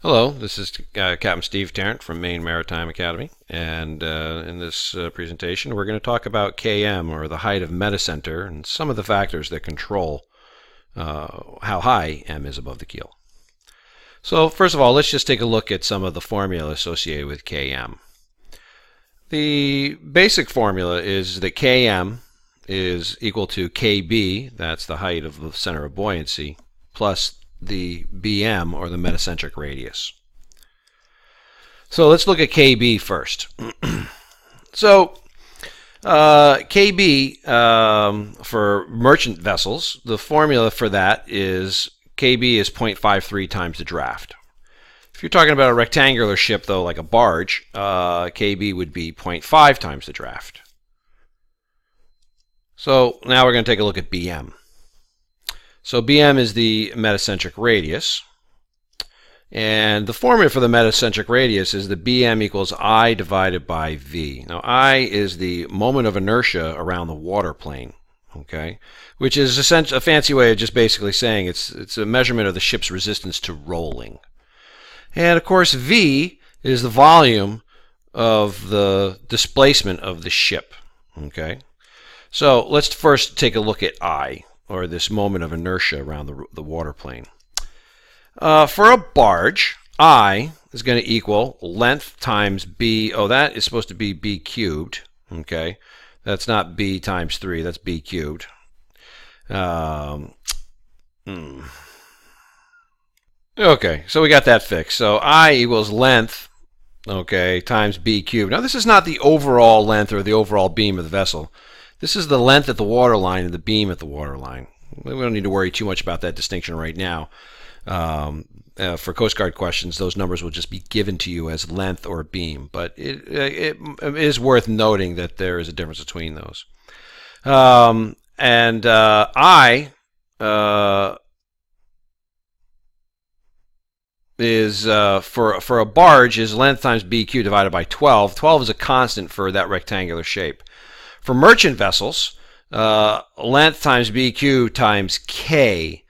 Hello, this is Captain Steve Tarrant from Maine Maritime Academy, and in this presentation we're going to talk about KM, or the height of metacenter, and some of the factors that control how high M is above the keel. So first of all, let's just take a look at some of the formula associated with KM. The basic formula is that KM is equal to KB, that's the height of the center of buoyancy, plus the BM, or the metacentric radius. So let's look at KB first. So KB for merchant vessels, the formula for that is KB is 0.53 times the draft. If you're talking about a rectangular ship, though, like a barge, KB would be 0.5 times the draft. So now we're going to take a look at BM. So BM is the metacentric radius, and the formula for the metacentric radius is that BM equals I divided by V. Now I is the moment of inertia around the water plane, okay, which is a fancy way of just basically saying it's a measurement of the ship's resistance to rolling. And of course V is the volume of the displacement of the ship, okay. So let's first take a look at I, or this moment of inertia around the water plane. For a barge, I is going to equal length times B. Oh, that is supposed to be B cubed. Okay, that's not B times 3. That's B cubed. Okay, so we got that fixed. So I equals length, okay, times B cubed. Now this is not the overall length or the overall beam of the vessel. This is the length at the waterline and the beam at the waterline. We don't need to worry too much about that distinction right now. For Coast Guard questions, those numbers will just be given to you as length or beam, but it is worth noting that there is a difference between those. I is for a barge is length times BQ divided by 12. 12 is a constant for that rectangular shape. For merchant vessels, length times BQ times K,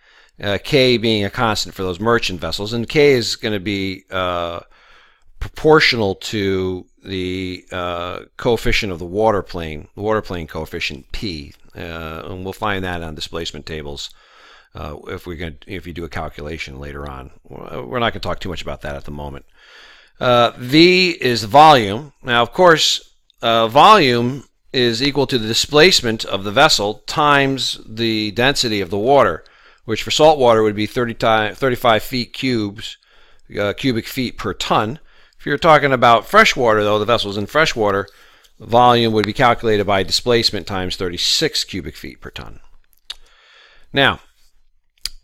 K being a constant for those merchant vessels, and K is going to be proportional to the coefficient of the water plane coefficient P, and we'll find that on displacement tables if you do a calculation later on. We're not going to talk too much about that at the moment. V is volume. Now, of course, volume is equal to the displacement of the vessel times the density of the water, which for salt water would be 35 feet cubic feet per ton. If you're talking about fresh water, though, the vessel's in fresh water, volume would be calculated by displacement times 36 cubic feet per ton. Now,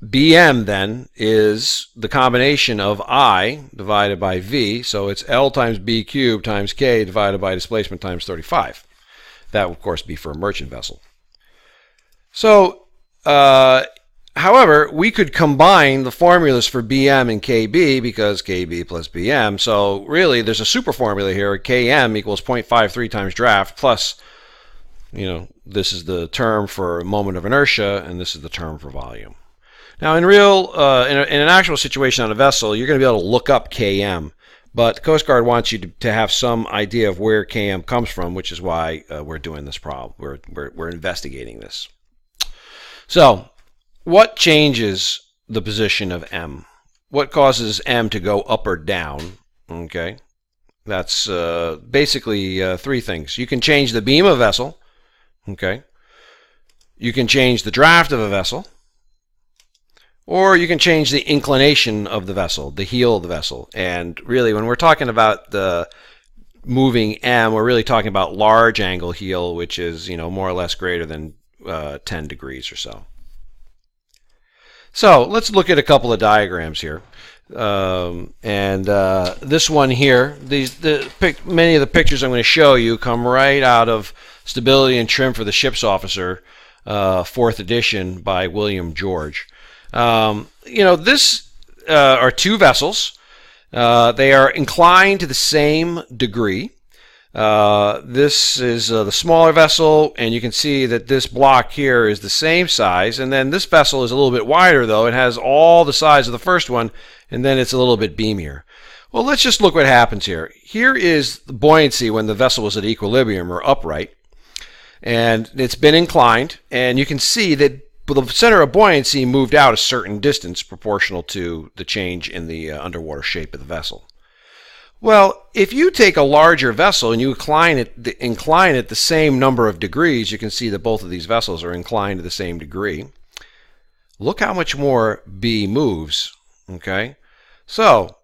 BM then is the combination of I divided by V, so it's L times B cubed times K divided by displacement times 35. That would, of course, be for a merchant vessel. So, however, we could combine the formulas for BM and KB because KB plus BM. So, really, there's a super formula here. KM equals 0.53 times draft plus, this is the term for moment of inertia, and this is the term for volume. Now, in an actual situation on a vessel, you're going to be able to look up KM. But the Coast Guard wants you to have some idea of where KM comes from, which is why we're doing this problem. We're investigating this. So, what changes the position of M? What causes M to go up or down? Okay, that's basically three things. You can change the beam of a vessel. Okay, you can change the draft of a vessel. Or you can change the inclination of the vessel, the heel of the vessel. And really, when we're talking about the moving M, we're really talking about large angle heel, which is, more or less greater than 10 degrees or so. So let's look at a couple of diagrams here. This one here, many of the pictures I'm going to show you come right out of Stability and Trim for the Ship's Officer, 4th edition by William George. This are two vessels. They are inclined to the same degree. This is the smaller vessel, and you can see that this block here is the same size, and then this vessel is a little bit wider though. It has all the size of the first one, and then it's a little bit beamier. Well, let's just look what happens here. Here is the buoyancy when the vessel was at equilibrium or upright, and it's been inclined, and you can see that the center of buoyancy moved out a certain distance proportional to the change in the underwater shape of the vessel. Well, if you take a larger vessel and you incline it the same number of degrees, you can see that both of these vessels are inclined to the same degree. Look how much more B moves. Okay, so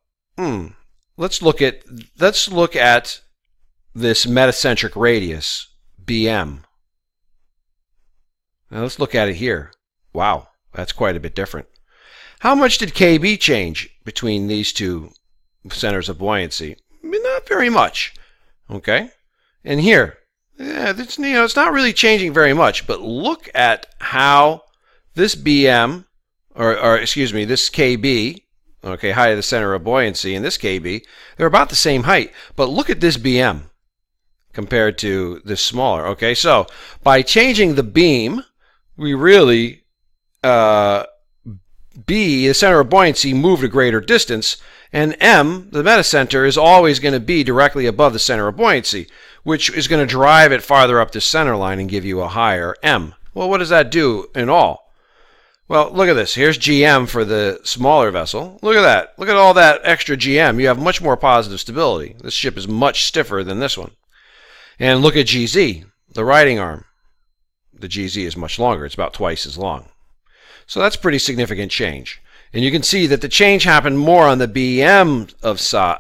let's look at this metacentric radius, BM. Now let's look at it here. Wow, that's quite a bit different. How much did KB change between these two centers of buoyancy? Not very much. Okay, and here, it's not really changing very much. But look at how this BM, or excuse me, this KB, okay, height of the center of buoyancy, and this KB, they're about the same height. But look at this BM compared to this smaller. Okay, so by changing the beam, we really B, the center of buoyancy, moved a greater distance, and M, the metacenter, is always going to be directly above the center of buoyancy, which is going to drive it farther up the center line and give you a higher M. Well, what does that do in all? Well, look at this. Here's GM for the smaller vessel. Look at that. Look at all that extra GM. You have much more positive stability. This ship is much stiffer than this one. And look at GZ, the riding arm. The GZ is much longer. It's about twice as long. So that's pretty significant change. And you can see that the change happened more on the BM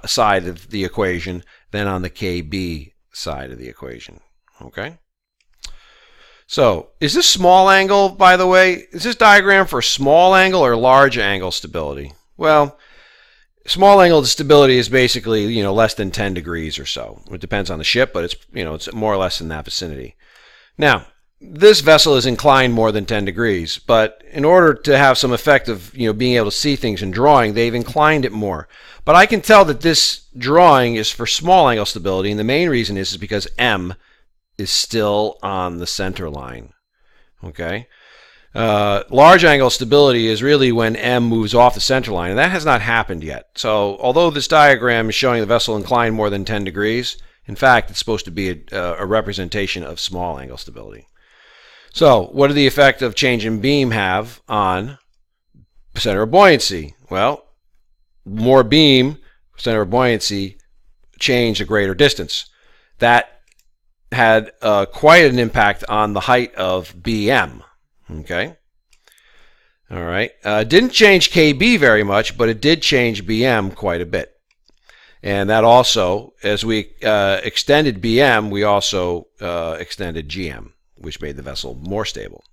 side of the equation than on the KB side of the equation. Okay? So, is this small angle, by the way? Is this diagram for small angle or large angle stability? Well, small angle stability is basically, less than 10 degrees or so. It depends on the ship, but it's more or less in that vicinity. Now, this vessel is inclined more than 10 degrees, but in order to have some effect of being able to see things in drawing, they've inclined it more. But I can tell that this drawing is for small angle stability, and the main reason is because M is still on the center line. Okay, large angle stability is really when M moves off the center line, and that has not happened yet. So although this diagram is showing the vessel inclined more than 10 degrees, in fact it's supposed to be a representation of small angle stability. So, what did the effect of change in beam have on center of buoyancy? Well, more beam, center of buoyancy, changed a greater distance. That had quite an impact on the height of BM. Okay? All right. Didn't change KB very much, but it did change BM quite a bit. And that also, as we extended BM, we also extended GM, which made the vessel more stable.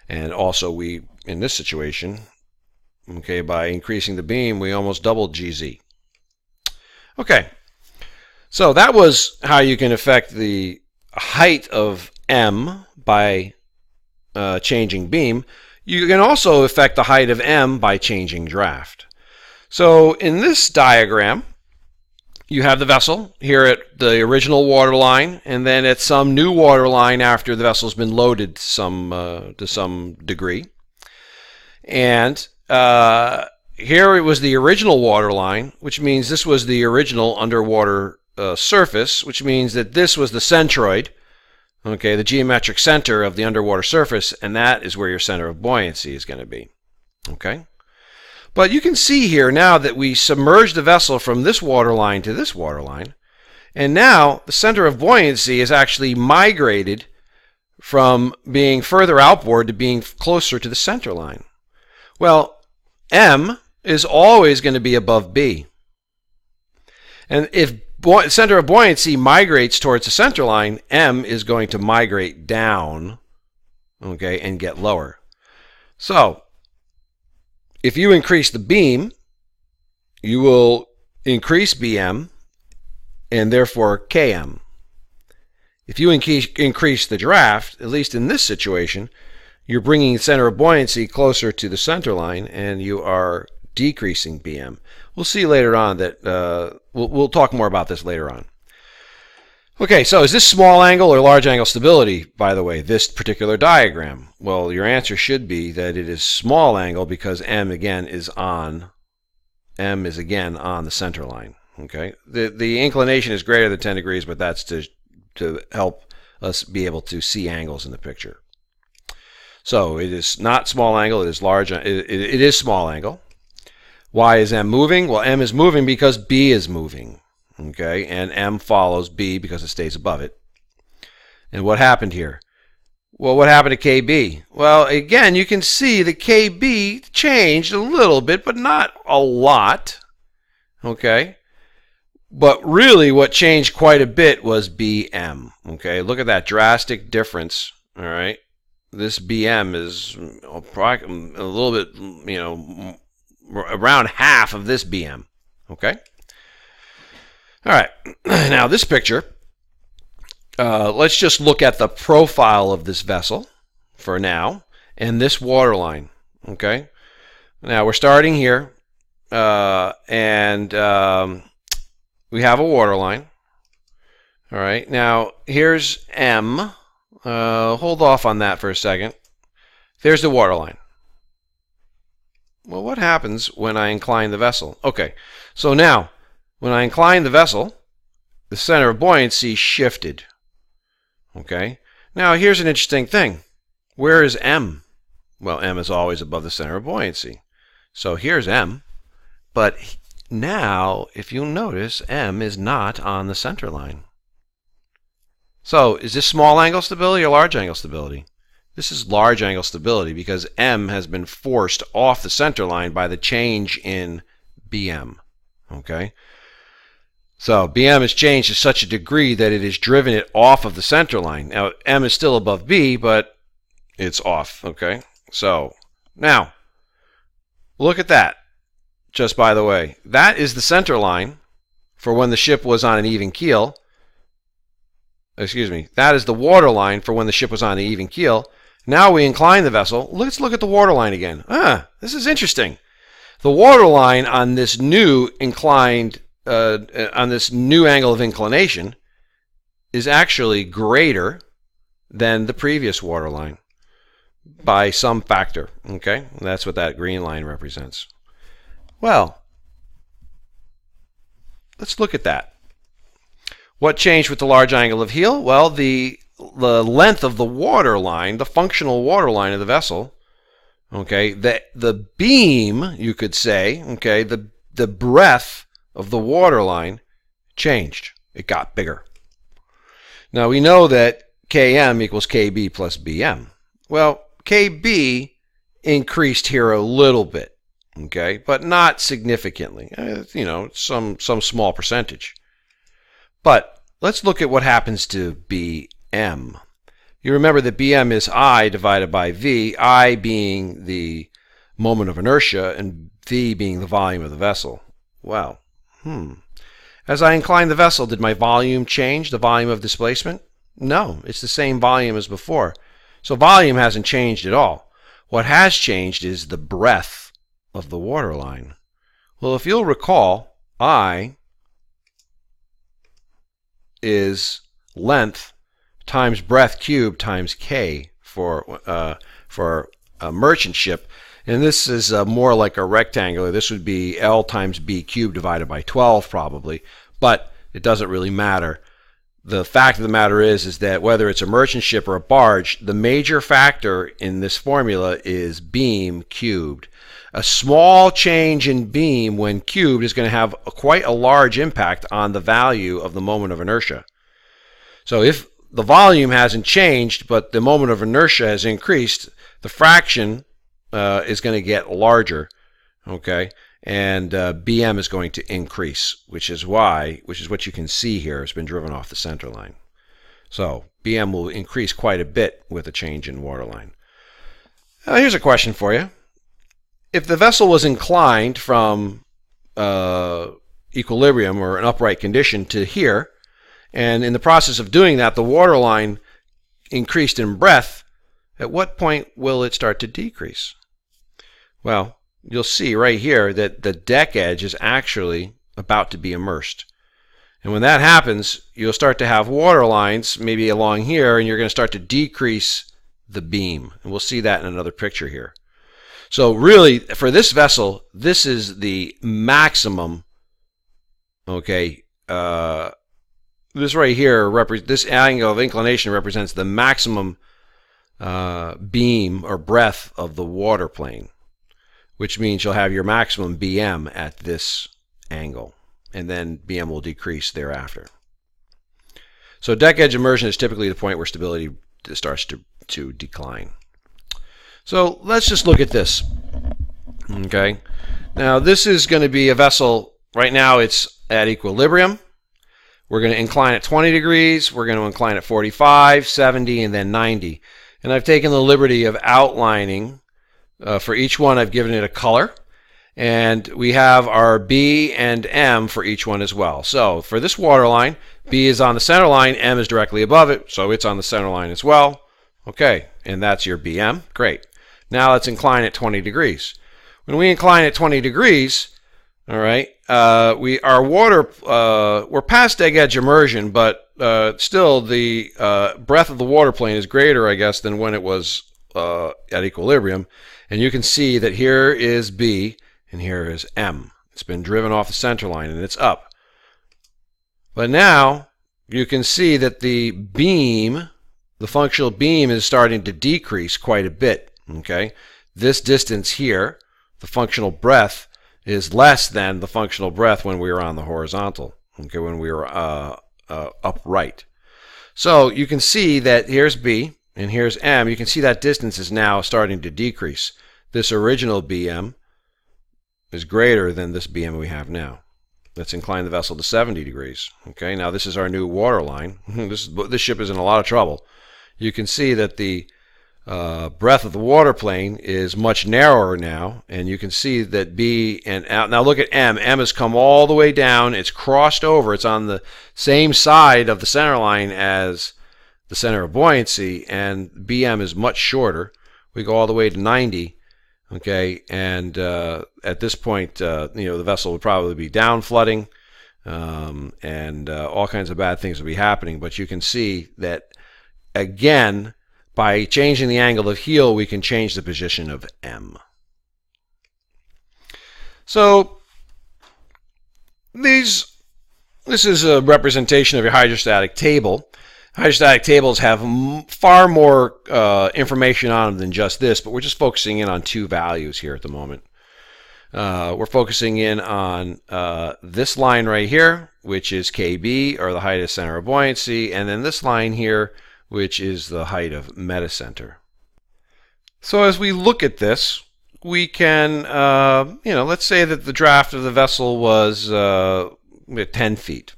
And also we, in this situation, okay, by increasing the beam, we almost doubled GZ. Okay, so that was how you can affect the height of M by changing beam. You can also affect the height of M by changing draft. So in this diagram, you have the vessel here at the original water line, and then at some new water line after the vessel's been loaded to some degree. And here it was the original water line, which means this was the original underwater surface, which means that this was the centroid, okay, the geometric center of the underwater surface, and that is where your center of buoyancy is going to be. Okay? But you can see here now that we submerged the vessel from this water line to this water line, and now the center of buoyancy is actually migrated from being further outboard to being closer to the center line. Well, M is always going to be above B. And if center of buoyancy migrates towards the center line, M is going to migrate down, okay, and get lower. So, if you increase the beam, you will increase BM and therefore KM. If you increase the draft, at least in this situation, you're bringing the center of buoyancy closer to the center line and you are decreasing BM. We'll see later on that we'll talk more about this later on. Okay, so is this small angle or large angle stability, by the way, this particular diagram? Well, your answer should be that it is small angle because M again is on the center line. Okay, the inclination is greater than 10 degrees, but that's to help us be able to see angles in the picture. So it is not small angle, it is large. It is small angle. Why is M moving? Well, M is moving because B is moving. Okay, and M follows B because it stays above it. And what happened here? Well, what happened to KB? Well, again, you can see that KB changed a little bit, but not a lot. Okay, but really what changed quite a bit was BM. Okay, look at that drastic difference. All right, this BM is a little bit, around half of this BM. Okay. All right, now this picture, let's just look at the profile of this vessel for now and this water line, okay? Now we're starting here, and we have a water line. All right, now here's M. Hold off on that for a second. There's the water line. Well, what happens when I incline the vessel? Okay, so now, when I incline the vessel, the center of buoyancy shifted. Okay? Now, here's an interesting thing. Where is M? Well, M is always above the center of buoyancy. So here's M. But now, if you'll notice, M is not on the center line. So, is this small angle stability or large angle stability? This is large angle stability because M has been forced off the center line by the change in BM. Okay? So BM has changed to such a degree that it has driven it off of the center line. Now, M is still above B, but it's off, okay? So, now, look at that, just by the way. That is the center line for when the ship was on an even keel. Excuse me. That is the water line for when the ship was on an even keel. Now we incline the vessel. Let's look at the water line again. This is interesting. The water line on this new inclined on this new angle of inclination is actually greater than the previous water line by some factor. Okay, and that's what that green line represents. Well, let's look at that. What changed with the large angle of heel? Well, the length of the water line, the functional water line of the vessel. Okay, the beam, you could say. Okay, the breadth of the water line changed. It got bigger. Now we know that Km equals Kb plus Bm. Well, Kb increased here a little bit, okay, but not significantly. Some small percentage. But let's look at what happens to Bm. You remember that Bm is I divided by V, I being the moment of inertia and V being the volume of the vessel. Wow. As I inclined the vessel, did my volume change, the volume of displacement? No, it's the same volume as before. So volume hasn't changed at all. What has changed is the breadth of the water line. Well, if you'll recall, I is length times breadth cubed times K for a merchant ship. And this is more like a rectangular. This would be L times B cubed divided by 12 probably, but it doesn't really matter. The fact of the matter is that whether it's a merchant ship or a barge, the major factor in this formula is beam cubed. A small change in beam when cubed is going to have quite a large impact on the value of the moment of inertia. So if the volume hasn't changed, but the moment of inertia has increased, the fraction is going to get larger, okay, and BM is going to increase, which is what you can see here. It's been driven off the center line. So BM will increase quite a bit with a change in water line. Here's a question for you. If the vessel was inclined from equilibrium or an upright condition to here, and in the process of doing that, the water line increased in breadth, at what point will it start to decrease? Well, you'll see right here that the deck edge is actually about to be immersed. And when that happens, you'll start to have water lines maybe along here, and you're going to start to decrease the beam. And we'll see that in another picture here. So really, for this vessel, this is the maximum, okay, this right here, this angle of inclination represents the maximum beam or breadth of the water plane, which means you'll have your maximum BM at this angle, and then BM will decrease thereafter. So deck edge immersion is typically the point where stability starts to decline. So let's just look at this. Okay, now this is going to be a vessel, right now it's at equilibrium. We're going to incline at 20 degrees, we're going to incline at 45, 70, and then 90. And I've taken the liberty of outlining, for each one I've given it a color, and we have our B and M for each one as well. So for this water line, B is on the center line, M is directly above it, so it's on the center line as well. Okay, and that's your BM. Great. Now let's incline at 20 degrees. When we incline at 20 degrees, all right, we're past deck edge immersion, but still the breadth of the water plane is greater, I guess, than when it was at equilibrium. And you can see that here is B and here is M. It's been driven off the center line and it's up. But now you can see that the beam, the functional beam, is starting to decrease quite a bit. Okay, this distance here, the functional breadth, is less than the functional breadth when we were on the horizontal, okay, when we were upright. So you can see that here's B and here's M. You can see that distance is now starting to decrease. This original BM is greater than this BM we have now. Let's incline the vessel to 70 degrees. Okay, now this is our new water line. This ship is in a lot of trouble. You can see that the breadth of the water plane is much narrower now, and you can see that B and now look at M. M has come all the way down. It's crossed over. It's on the same side of the center line as the center of buoyancy, and BM is much shorter. We go all the way to 90. Okay, and at this point, the vessel would probably be down flooding, and all kinds of bad things would be happening. But you can see that again, by changing the angle of heel, we can change the position of M. So this is a representation of your hydrostatic table. Hydrostatic tables have far more information on them than just this, but we're just focusing in on two values here at the moment. We're focusing in on this line right here, which is KB, or the height of center of buoyancy, and then this line here, which is the height of metacenter. So as we look at this, we can, let's say that the draft of the vessel was 10 feet.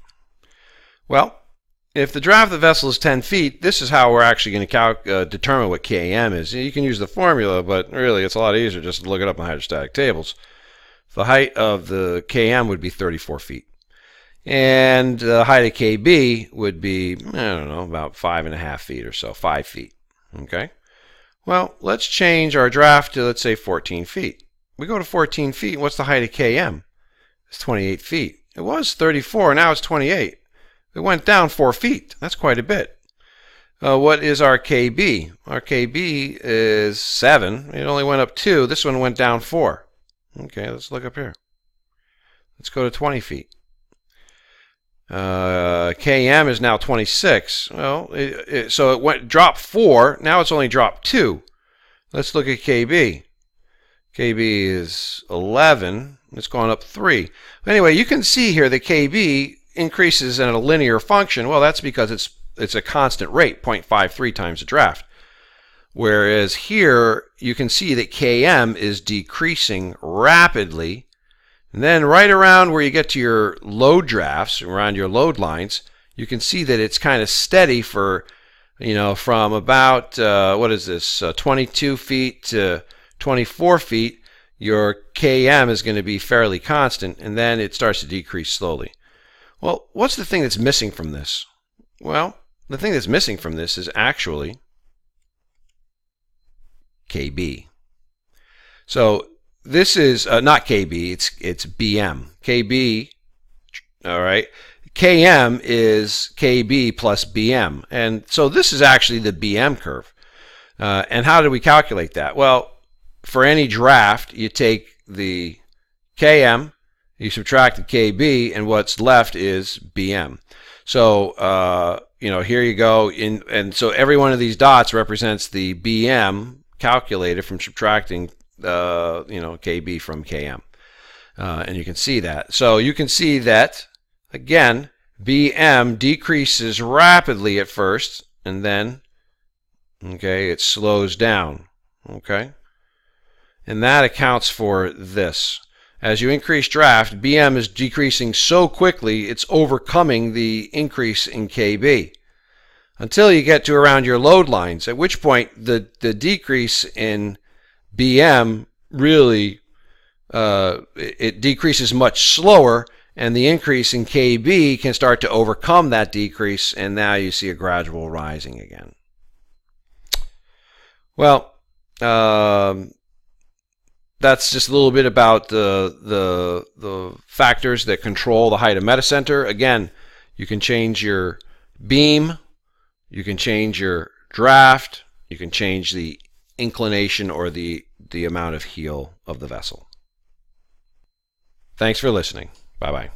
Well, if the draft of the vessel is 10 feet, this is how we're actually going to determine what KM is. You can use the formula, but really it's a lot easier just to look it up in hydrostatic tables. The height of the KM would be 34 feet. And the height of KB would be, about 5.5 feet or so, 5 feet. Okay? Well, let's change our draft to, let's say, 14 feet. We go to 14 feet, what's the height of KM? It's 28 feet. It was 34, now it's 28. It went down 4 feet. That's quite a bit. What is our KB? Our KB is 7. It only went up 2. This one went down 4. Okay, let's look up here. Let's go to 20 feet. KM is now 26. Well, so it dropped 4. Now it's only dropped 2. Let's look at KB. KB is 11. It's gone up 3. Anyway, you can see here that KB increases in a linear function. Well, that's because it's a constant rate, 0.53 times the draft. Whereas here, you can see that KM is decreasing rapidly. And then right around where you get to your load drafts, around your load lines, you can see that it's kind of steady for, from about, 22 feet to 24 feet, your KM is going to be fairly constant, and then it starts to decrease slowly. Well, what's the thing that's missing from this? Well, the thing that's missing from this is actually KB. So this is not KB, it's BM. KB, all right. Km is Kb plus Bm. And so this is actually the Bm curve. And how do we calculate that? Well, for any draft, you take the Km, you subtract the Kb, and what's left is Bm. So, here you go. And so every one of these dots represents the Bm calculated from subtracting, Kb from Km. And you can see that. So you can see that, again, Bm decreases rapidly at first, and then, it slows down, And that accounts for this. As you increase draft, Bm is decreasing so quickly, it's overcoming the increase in Kb until you get to around your load lines, at which point the decrease in Bm really, it decreases much slower, and the increase in Kb can start to overcome that decrease, and now you see a gradual rising again. Well, that's just a little bit about the factors that control the height of metacenter. Again, you can change your beam, you can change your draft, you can change the inclination or the amount of heel of the vessel. Thanks for listening. Bye-bye.